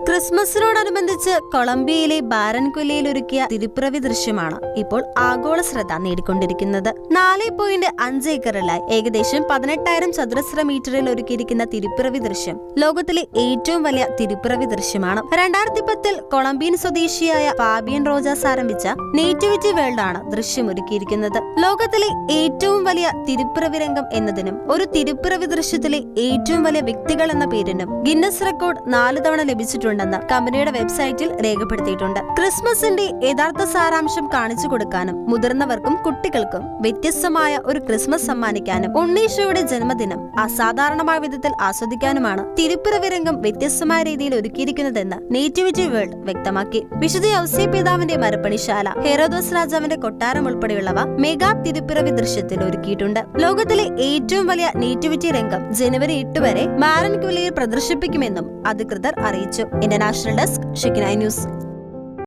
ക്രിസ്മസിനോടനുബന്ധിച്ച് കൊളംബിയയിലെ ബാരൻകുലയിൽ ഒരുക്കിയ തിരുപ്പിറവി ദൃശ്യമാണ് ഇപ്പോൾ ആഗോള ശ്രദ്ധ നേടിക്കൊണ്ടിരിക്കുന്നത്. 4.5 ഏക്കറിലായി ഏകദേശം 18,000 ചതുരശ്ര മീറ്ററിൽ ഒരുക്കിയിരിക്കുന്ന തിരുപ്പിറവി ദൃശ്യം ലോകത്തിലെ ഏറ്റവും വലിയ തിരുപ്പിറവി ദൃശ്യമാണ്. 2010 കൊളംബിയൻ സ്വദേശിയായ ഫാബിയൻ റോജാസ് ആരംഭിച്ച നേറ്റിവിറ്റി വേൾഡ് ആണ് ദൃശ്യം ഒരുക്കിയിരിക്കുന്നത്. ലോകത്തിലെ ഏറ്റവും വലിയ തിരുപ്പിറവി രംഗം എന്നതിനും ഒരു തിരുപ്പിറവി ദൃശ്യത്തിലെ ഏറ്റവും വലിയ വ്യക്തികൾ എന്ന പേരിനും ഗിന്നസ് റെക്കോർഡ് 4 തവണ ലഭിച്ചിട്ടുണ്ടെന്ന് കമ്പനിയുടെ വെബ്സൈറ്റിൽ രേഖപ്പെടുത്തിയിട്ടുണ്ട്. ക്രിസ്മസിന്റെ യഥാർത്ഥ സാരാംശം കാണിച്ചു കൊടുക്കാനും മുതിർന്നവർക്കും കുട്ടികൾക്കും വ്യത്യസ്തമായ ഒരു ക്രിസ്മസ് സമ്മാനിക്കാനും ഉണ്ണീശോയുടെ ജന്മദിനം അസാധാരണമായ വിധത്തിൽ ആസ്വദിക്കാനുമാണ് തിരുപ്പിറവി രംഗം വ്യത്യസ്തമായ രീതിയിൽ ഒരുക്കിയിരിക്കുന്നതെന്ന് നേറ്റിവിറ്റി വേൾഡ് വ്യക്തമാക്കി. വിശുദ്ധ ഔസേപ്പിതാവിന്റെ മരപ്പണിശാല, ഹെറോദോസ് രാജാവിന്റെ കൊട്ടാരം ഉൾപ്പെടെയുള്ളവ മെഗാ തിരുപ്പിറവി ദൃശ്യത്തിൽ ഒരുക്കിയിട്ടുണ്ട്. ലോകത്തിലെ ഏറ്റവും വലിയ നേറ്റിവിറ്റി രംഗം ജനുവരി 8 വരെ ബാരൻകുലയിൽ പ്രദർശിപ്പിക്കുമെന്നും അധികൃതർ അറിയിച്ചു. International desk, ഷിക്കിന news.